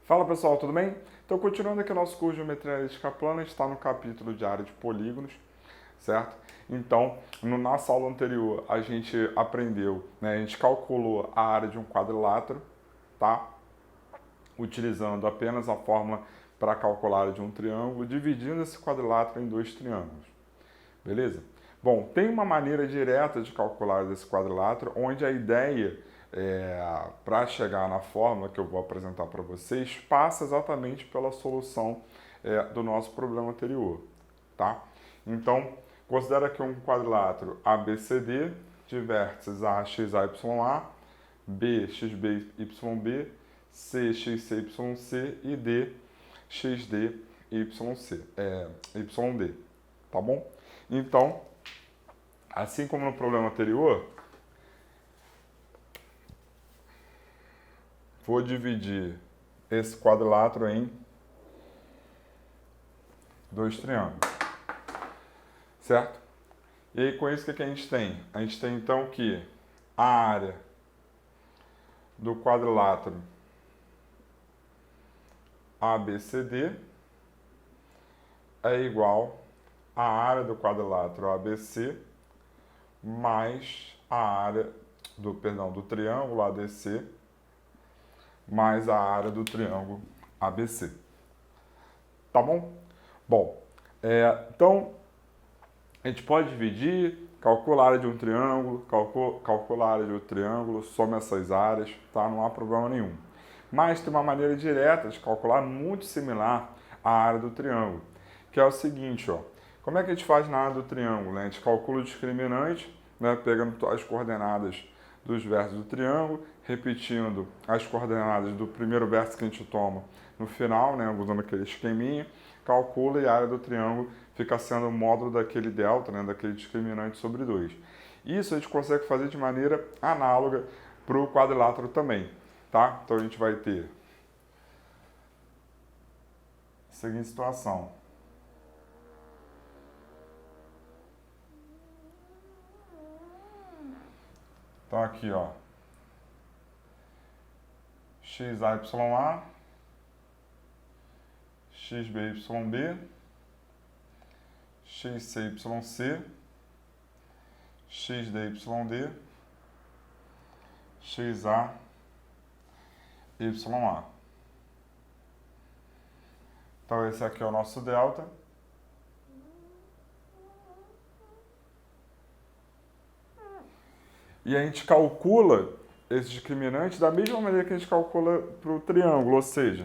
Fala pessoal, tudo bem? Então, continuando aqui o nosso curso de Geometria Analítica Plana, a gente está no capítulo de área de polígonos, certo? Então, na nossa aula anterior, a gente aprendeu, né, a gente calculou a área de um quadrilátero, tá? Utilizando apenas a fórmula para calcular a área de um triângulo, dividindo esse quadrilátero em dois triângulos, beleza? Bom, tem uma maneira direta de calcular esse quadrilátero, onde a ideia para chegar na fórmula que eu vou apresentar para vocês passa exatamente pela solução do nosso problema anterior, tá? Então, considera que um quadrilátero ABCD de vértices A, X, A, Y, A, B, X, B, Y, B, C, X, C, Y, C e D, X, D, Y, C, Y, D, tá bom? Então, assim como no problema anterior, vou dividir esse quadrilátero em dois triângulos, certo? E aí, com isso, o que a gente tem? A gente tem, então, que a área do quadrilátero ABCD é igual à área do quadrilátero ABC mais a área do triângulo ADC mais a área do triângulo ABC. Tá bom? Bom, então a gente pode dividir, calcula a área de um triângulo, calcula a área de outro triângulo, soma essas áreas, tá? Não há problema nenhum. Mas tem uma maneira direta de calcular muito similar à área do triângulo, que é o seguinte, ó. Como é que a gente faz na área do triângulo, né? A gente calcula o discriminante, né, pegando as coordenadas dos vértices do triângulo, repetindo as coordenadas do primeiro vértice que a gente toma no final, né, usando aquele esqueminha, calcula e a área do triângulo fica sendo o módulo daquele delta, né, daquele discriminante sobre 2. Isso a gente consegue fazer de maneira análoga para o quadrilátero também, tá? Então a gente vai ter a seguinte situação. Então aqui, ó, XAYA, XBYB, XCYC, XDYD, XAYA. Então esse aqui é o nosso delta. E a gente calcula esse discriminante da mesma maneira que a gente calcula para o triângulo, ou seja,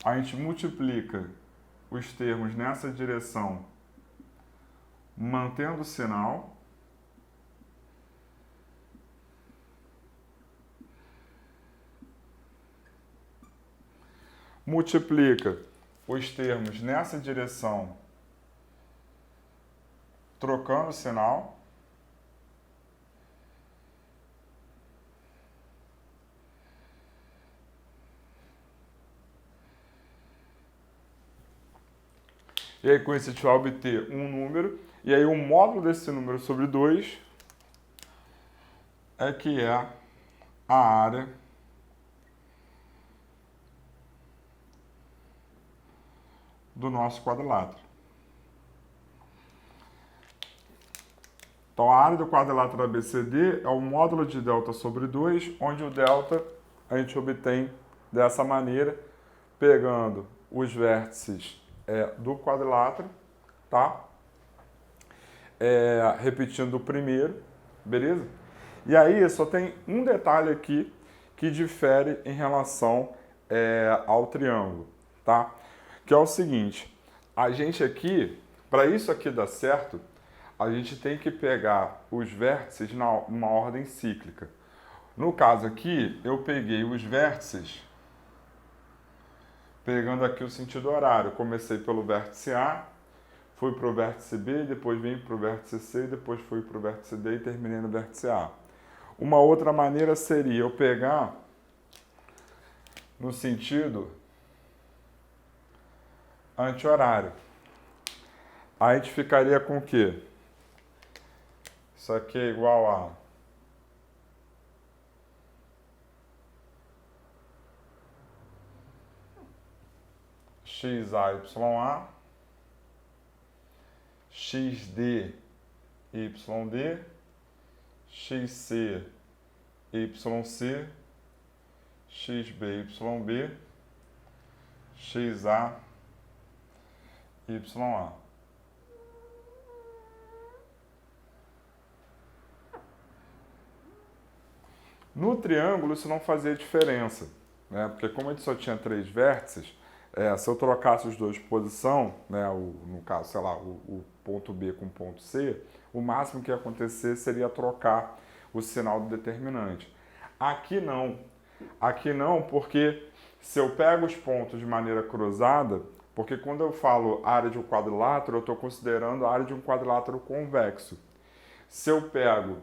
a gente multiplica os termos nessa direção mantendo o sinal. Multiplica os termos nessa direção trocando o sinal. E aí, com isso, a gente vai obter um número. E aí, o módulo desse número sobre 2 é que é a área do nosso quadrilátero. Então, a área do quadrilátero ABCD é o módulo de delta sobre 2, onde o delta a gente obtém dessa maneira, pegando os vértices do quadrilátero, tá? Repetindo o primeiro, beleza? E aí só tem um detalhe aqui que difere em relação ao triângulo, tá? Que é o seguinte, a gente aqui, para isso aqui dar certo, a gente tem que pegar os vértices numa ordem cíclica. No caso aqui, eu peguei os vértices pegando aqui o sentido horário. Comecei pelo vértice A, fui para o vértice B, depois vim para o vértice C, depois fui para o vértice D e terminei no vértice A. Uma outra maneira seria eu pegar no sentido anti-horário. A gente ficaria com o quê? Isso aqui é igual a XA, YA, XD, YD, XC, YC, XB, YB, XA, YA. No triângulo isso não fazia diferença, né? Porque como a gente só tinha 3 vértices, se eu trocasse os dois de posição, né, no caso, sei lá, o ponto B com o ponto C, o máximo que ia acontecer seria trocar o sinal do determinante. Aqui não, porque se eu pego os pontos de maneira cruzada, porque quando eu falo área de um quadrilátero, eu estou considerando a área de um quadrilátero convexo. Se eu pego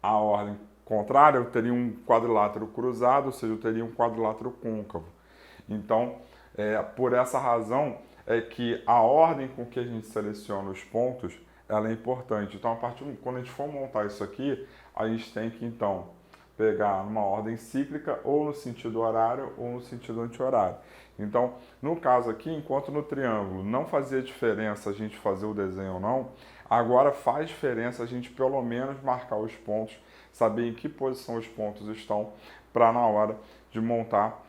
a ordem contrária, eu teria um quadrilátero cruzado, ou seja, eu teria um quadrilátero côncavo. Então, por essa razão é que a ordem com que a gente seleciona os pontos, ela é importante. Então, quando a gente for montar isso aqui, a gente tem que, então, pegar uma ordem cíclica ou no sentido horário ou no sentido anti-horário. Então, no caso aqui, enquanto no triângulo não fazia diferença a gente fazer o desenho ou não, agora faz diferença a gente pelo menos marcar os pontos, saber em que posição os pontos estão, para na hora de montar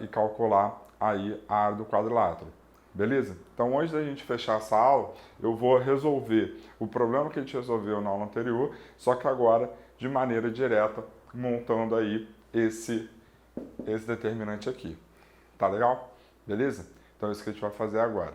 e calcular aí a área do quadrilátero. Beleza? Então, antes da gente fechar essa aula, eu vou resolver o problema que a gente resolveu na aula anterior, só que agora de maneira direta, montando aí esse determinante aqui. Tá legal? Beleza? Então é isso que a gente vai fazer agora.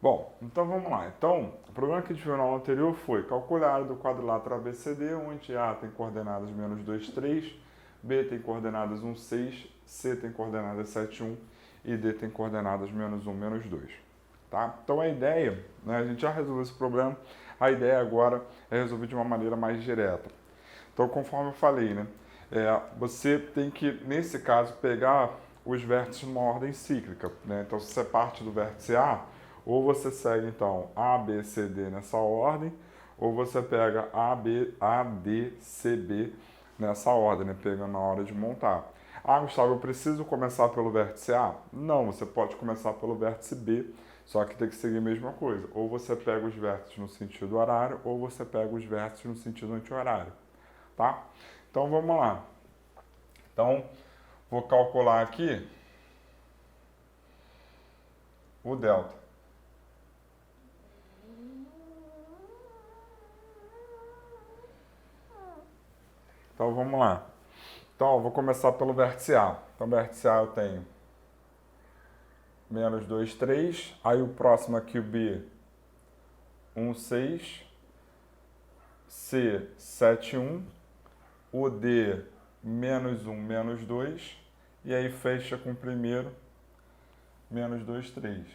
Bom, então vamos lá. Então, o problema que a gente viu na aula anterior foi calcular a área do quadrilátero ABCD, onde A tem coordenadas -2, 3, B tem coordenadas 1, 6, C tem coordenadas 7, 1 e D tem coordenadas -1, -2. Tá? Então a ideia, né, a gente já resolveu esse problema, a ideia agora é resolver de uma maneira mais direta. Então, conforme eu falei, né, você tem que, nesse caso, pegar os vértices numa ordem cíclica. Né? Então, se você parte do vértice A, ou você segue, então, A, B, C, D nessa ordem, ou você pega A, B, A, D, C, B nessa ordem, né, pegando na hora de montar. Ah, Gustavo, eu preciso começar pelo vértice A? Não, você pode começar pelo vértice B, só que tem que seguir a mesma coisa. Ou você pega os vértices no sentido horário, ou você pega os vértices no sentido anti-horário. Tá? Então vamos lá. Então vou calcular aqui o delta. Então vamos lá. Então vou começar pelo vértice A. Então vértice A eu tenho -2, 3. Aí o próximo aqui o B 1, 6. C 7, 1. O D -1, -2. E aí fecha com o primeiro -2, 3.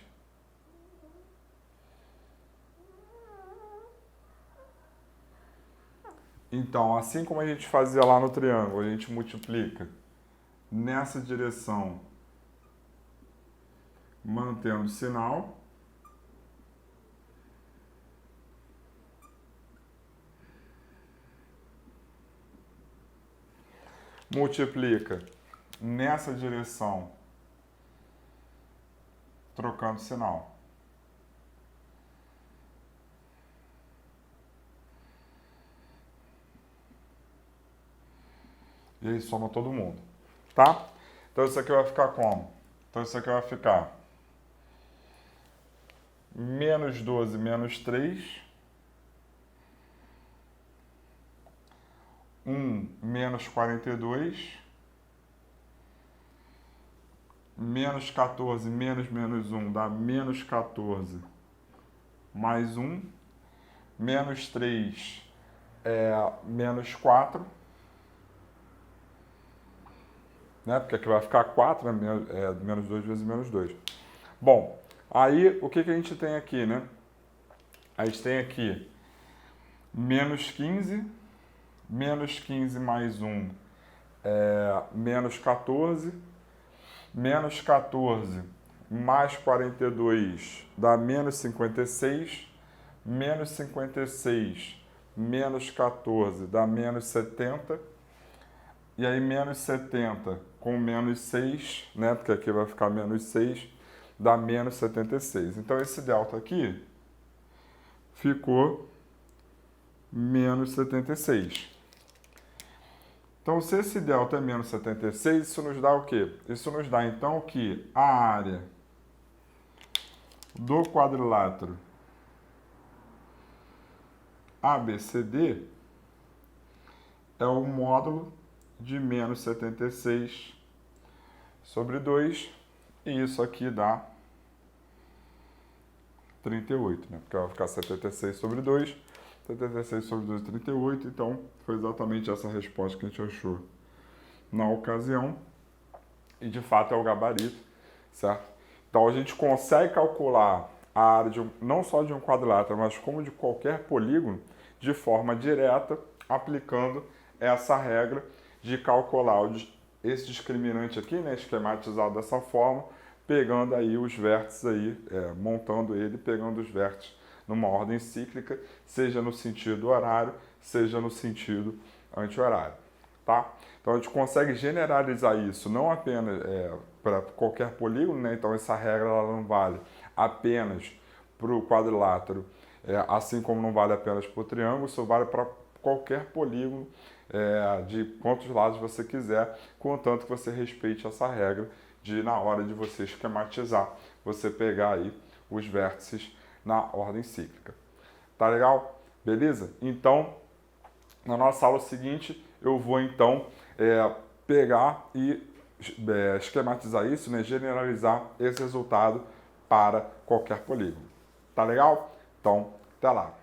Então, assim como a gente fazia lá no triângulo, a gente multiplica nessa direção, mantendo o sinal. Multiplica nessa direção, trocando sinal. E aí soma todo mundo, tá? Então isso aqui vai ficar como? Então isso aqui vai ficar -12, -3, 1, -42, -14, -1 dá -14, mais 1, -3 é -4, né? Porque aqui vai ficar 4, né? -2 vezes -2. Bom, aí o que a gente tem aqui, né? A gente tem aqui -15, -15 mais 1 é -14, -14 mais 42 dá -56, -56 menos 14 dá menos 70. E aí menos 70 com menos 6, né? Porque aqui vai ficar menos 6, dá menos 76. Então esse delta aqui ficou menos 76. Então, se esse delta é menos 76, isso nos dá o quê? Isso nos dá, então, que a área do quadrilátero ABCD é o módulo de menos 76 sobre 2, e isso aqui dá 38, né? Porque vai ficar 76 sobre 2, 76 sobre 2 é 38, então foi exatamente essa resposta que a gente achou na ocasião, e de fato é o gabarito, certo? Então a gente consegue calcular a área não só de um quadrilátero, mas como de qualquer polígono, de forma direta, aplicando essa regra de calcular esse discriminante aqui, né, esquematizado dessa forma, pegando aí os vértices aí, montando ele, pegando os vértices numa ordem cíclica, seja no sentido horário, seja no sentido anti-horário, tá? Então a gente consegue generalizar isso não apenas para qualquer polígono, né? Então essa regra ela não vale apenas para o quadrilátero, assim como não vale apenas para o triângulo, isso vale para qualquer polígono de quantos lados você quiser, contanto que você respeite essa regra de, na hora de você esquematizar, você pegar aí os vértices na ordem cíclica. Tá legal? Beleza? Então, na nossa aula seguinte, eu vou então pegar e esquematizar isso, né? Generalizar esse resultado para qualquer polígono. Tá legal? Então, até lá.